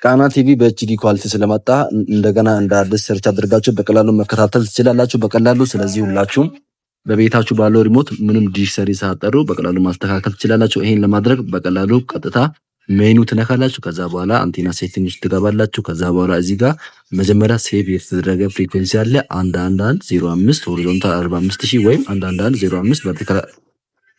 ቃና ቲቪ በኤችዲ ኳሊቲ ስለመጣ እንደገና እንደ አዲስ ሰርች አድርጋችሁ በቀላሉ መከታተል ትችላላችሁ በቀላሉ። ስለዚህ ሁላችሁም በቤታችሁ ባለው ሪሞት ምንም ዲሽ ሰሪ ሳጠሩ በቀላሉ ማስተካከል ትችላላችሁ። ይሄን ለማድረግ በቀላሉ ቀጥታ ሜኑ ትነካላችሁ። ከዛ በኋላ አንቴና ሴቲንግስ ትገባላችሁ። ከዛ በኋላ እዚህ ጋር መጀመሪያ ሴቭ የተደረገ ፍሪኩዌንሲ አለ 11105 ሆሪዞንታል 45000 ወይም 11105 ቨርቲካል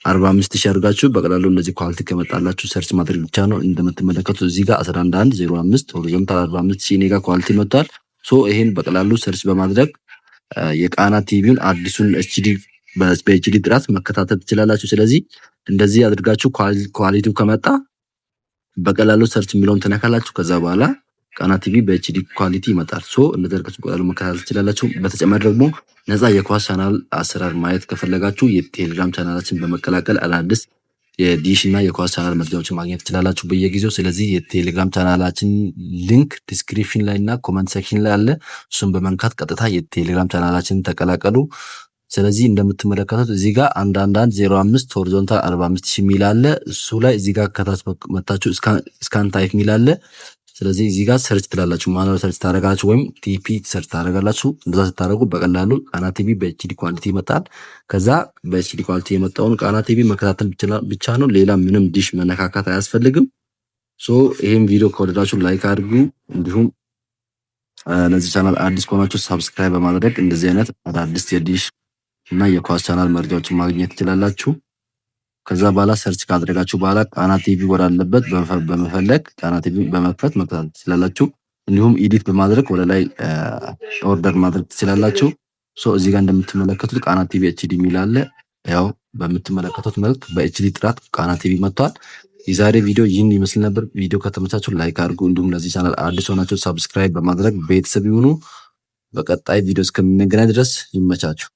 45000 አድርጋችሁ በቀላሉ እነዚህ ኳሊቲ ከመጣላችሁ ሰርች ማድረግ ብቻ ነው። እንደምትመለከቱት እዚህ ጋር 11105 ሆሪዞንታል 45000 ኔጋ ኳሊቲ መጥቷል። ሶ ይሄን በቀላሉ ሰርች በማድረግ የቃና ቲቪውን አዲሱን ኤችዲ በኤችዲ ጥራት መከታተል ትችላላችሁ። ስለዚህ እንደዚህ አድርጋችሁ ኳሊቲው ከመጣ በቀላሉ ሰርች የሚለውን ትነካላችሁ። ከዛ በኋላ ቃና ቲቪ በኤችዲ ኳሊቲ ይመጣል። ሶ እንደተረከሱ በቀላሉ መከታተል ትችላላችሁ። በተጨማሪ ደግሞ ነፃ የኳስ ቻናል አሰራር ማየት ከፈለጋችሁ የቴሌግራም ቻናላችን በመቀላቀል አዳዲስ የዲሽ እና የኳስ ቻናል መረጃዎችን ማግኘት ትችላላችሁ በየጊዜው። ስለዚህ የቴሌግራም ቻናላችን ሊንክ ዲስክሪፕሽን ላይ እና ኮመንት ሴክሽን ላይ አለ። እሱን በመንካት ቀጥታ የቴሌግራም ቻናላችንን ተቀላቀሉ። ስለዚህ እንደምትመለከቱት እዚህ ጋር 11105 ሆሪዞንታል 45000 ሚል አለ። እሱ ላይ እዚህ ጋር ከታች መታችሁ ስካን ታይፕ ሚል አለ። ስለዚህ እዚህ ጋር ሰርች ትላላችሁ፣ ማኑዋል ሰርች ታደርጋላችሁ ወይም ቲፒ ሰርች ታደርጋላችሁ። እንደዛ ስታደርጉ በቀላሉ ቃና ቲቪ በኤችዲ ኳሊቲ ይመጣል። ከዛ በኤችዲ ኳሊቲ የመጣውን ቃና ቲቪ መከታተል ብቻ ነው። ሌላ ምንም ዲሽ መነካካት አያስፈልግም። ሶ ይሄን ቪዲዮ ከወደዳችሁ ላይክ አድርጉ። እንዲሁም ለዚህ ቻናል አዲስ ከሆናችሁ ሰብስክራይብ በማድረግ እንደዚህ አይነት አዳዲስ የዲሽ እና የኳስ ቻናል መረጃዎችን ማግኘት ትችላላችሁ። ከዛ በኋላ ሰርች ካደረጋችሁ በኋላ ቃና ቲቪ ወዳለበት በመፈለግ ቃና ቲቪ በመክፈት መከታተል ትችላላችሁ። እንዲሁም ኤዲት በማድረግ ወደ ላይ ኦርደር ማድረግ ትችላላችሁ። ሶ እዚህ ጋር እንደምትመለከቱት ቃና ቲቪ ኤችዲ ሚል አለ። ያው በምትመለከቱት መልክ በኤችዲ ጥራት ቃና ቲቪ መጥቷል። የዛሬ ቪዲዮ ይህን ይመስል ነበር። ቪዲዮ ከተመቻችሁ ላይክ አድርጉ። እንዲሁም ለዚህ ቻናል አዲስ ሆናችሁ ሰብስክራይብ በማድረግ ቤተሰብ ይሁኑ። በቀጣይ ቪዲዮ እስከምንገናኝ ድረስ ይመቻችሁ።